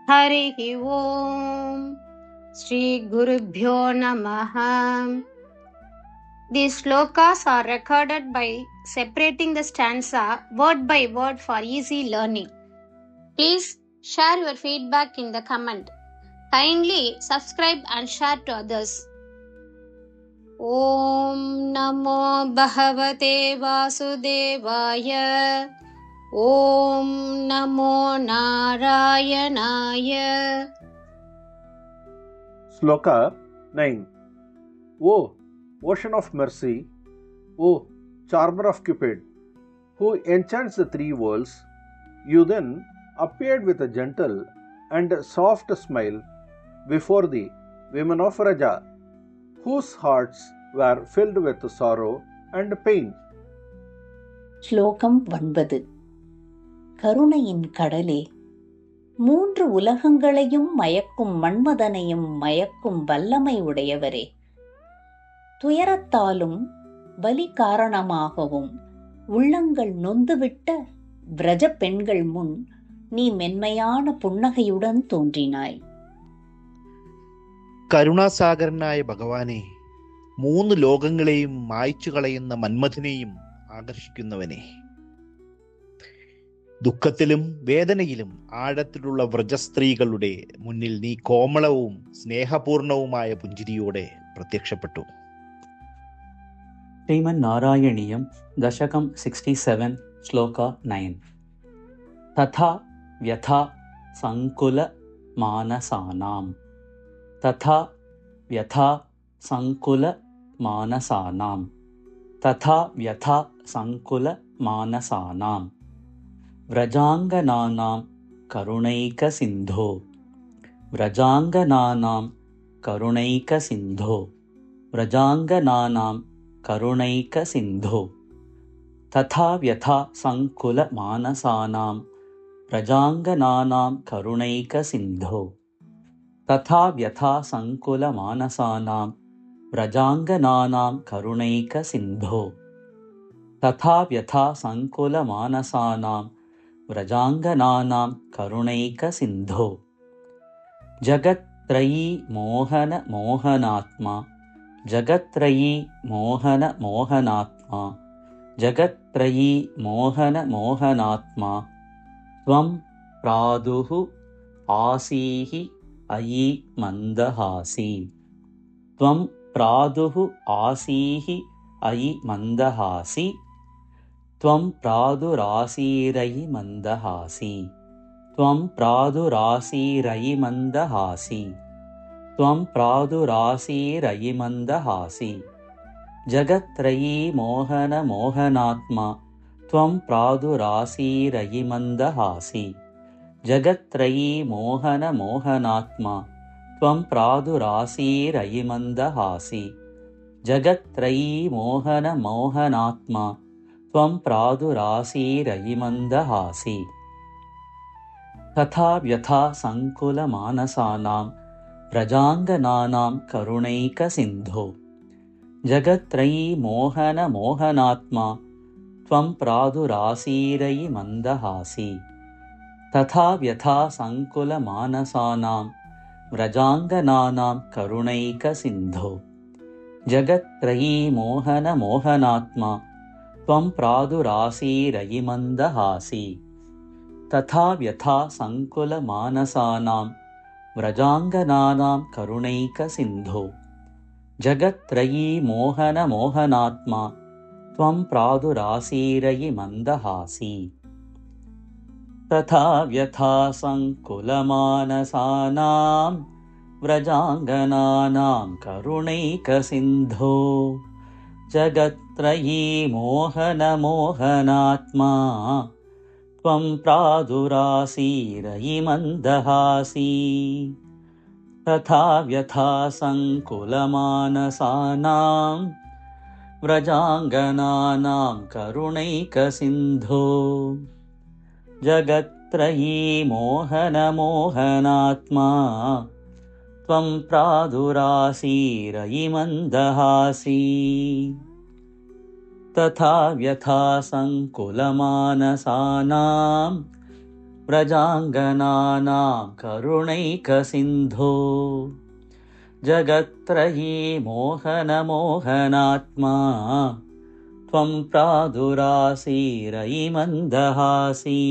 हरिः ओम् श्री गुरुभ्यो नमः. These slokas are recorded by separating the stanza word by word for easy learning. Please share your feedback in the comment. Kindly subscribe and share to others. Om Namo Bhagavate Vasudevaya. Om Namo Narayanaya. Sloka 9. O ocean of mercy, O charmer of Cupid, who enchants the three worlds, you then appeared with a gentle and soft smile before the women of Raja, whose hearts were filled with sorrow and pain. ஸ்லோகம் 9. கருணையின் கடலே, மூன்று உலகங்களையும் மயக்கும் மன்மதனையும் மயக்கும் வல்லமை உடையவரே, துயரத்தாலும் வலி காரணமாகவும் உள்ளங்கள் நொந்துவிட்ட விரஜ பெண்கள் முன் நீ மென்மையான புன்னகையுடன் தோன்றினாய். കരുണാസാഗരനായ ഭഗവാനെ, മൂന്ന് ലോകങ്ങളെയും മായ്ച്ചു കളയുന്ന മന്മഥനെയും ആകർഷിക്കുന്നവനെ, ദുഃഖത്തിലും വേദനയിലും ആഴത്തിലുള്ള വ്രജസ്ത്രീകളുടെ മുന്നിൽ നീ കോമളവും സ്നേഹപൂർണവുമായ പുഞ്ചിരിയോടെ പ്രത്യക്ഷപ്പെട്ടു. ശ്രീമന്നാരായണീയം ദശകം 67 ശ്ലോക 9. തഥാ വ്യഥാ സങ്കുല മാനസാനാം, തഥാ വ്യഥാ സങ്കുല മാനസാനാം, തഥാ വ്യഥാ സങ്കുല മാനസാനാം, വ്രജാംഗനാനാം കരുണൈകസിന്ധോ, വ്രജാംഗനാനാം കരുണൈകസിന്ധോ, വ്രജാംഗനാനാം കരുണൈകസിന്ധോ, തഥാ വ്യഥാ സങ്കുല മാനസാനാം, വ്രജാംഗനാനാം കരുണൈകസിന്ധോ, തഥാ വ്യഥാ സങ്കുല മാനസാനാം, വ്രജാംഗനാനാം കരുണൈകസിന്ധോ, തഥാ വ്യഥാ സങ്കുല മാനസാനാം, വ്രജാംഗനാനാം കരുണൈകസിന്ധോ. ജഗത്രയീ മോഹന മോഹനാത്മാ, ജഗത്രയീ മോഹന മോഹനാത്മാ, ജഗത്രയീ മോഹന മോഹനാത്മാ, ത്വം പ്രാദുഃ ആസീഹി അയി മന്ദഹാസി, ത്വം പ്രാദുഃ ആസീഹി അയി മന്ദഹാസി, ത്വം പ്രാദുരാസീരയി മന്ദഹാസി, ത്വം പ്രാദുരാസീരയി മന്ദഹാസി, ത്വം പ്രാദുരാസീരയി മന്ദഹാസി. ജഗത്രയീ മോഹന മോഹനാത്മാ, ത്വം പ്രാദുരാസീരയി മന്ദഹാസി, ജഗത്രയീ മോഹന മോഹനാത്മാ, ത്വം പ്രാദുരാസീരയി മന്ദഹാസി, ജഗത്രയീ മോഹന മോഹനാത്മാ, ത്വം പ്രാദുരാസീരയി മന്ദഹാസി. തഥാ വ്യഥാ സങ്കുല മാനസാനാം, വ്രജാംഗനാനാം കരുണൈകസിന്ധോ, ജഗത്രയീ മോഹന മോഹനാത്മാ, ത്വം പ്രാദുരാസീരയി മന്ദഹാസി, തഥാ വ്യഥാ സങ്കുല മാനസാനാം, വ്രജാംഗനാനാം കരുണൈകസിന്ധോ, ജഗത്രയീ മോഹന മോഹനാത്മാ, ത്വം പ്രാദുരാസീരയി മന്ദഹാസി, തഥാ വ്യഥാ സങ്കുല മാനസാനാം, വ്രജാംഗനാനാം കരുണൈകസിന്ധോ, ജഗത്രയീ മോഹന മോഹനാത്മാ, ത്വം പ്രാദുരാസീരയി മന്ദഹാസി. തഥാ വ്യഥാ സങ്കുല മാനസാനാം, വ്രജാംഗനാനാം കരുണൈകസിന്ധോ, ജഗത്രയീ മോഹന മോഹനാത്മാ, ത്വം പ്രാദുരാസീരയി മന്ദഹാസി. തഥാ വ്യഥാ സങ്കുല മാനസാനാം, വ്രജാംഗനാനാം കരുണൈകസിന്ധോ, ജഗത്രയീ മോഹന മോഹനാത്മാ, ത്വം പ്രാദുരാസീരയി മന്ദഹാസി. തഥാ വ്യഥാ സങ്കുല മാനസാനാം, व्रजाङ्गनानां करुणैकसिन्धो जगत्त्रयी मोहनमोहनात्मा त्वं प्रादुरासीरयि मन्दहासी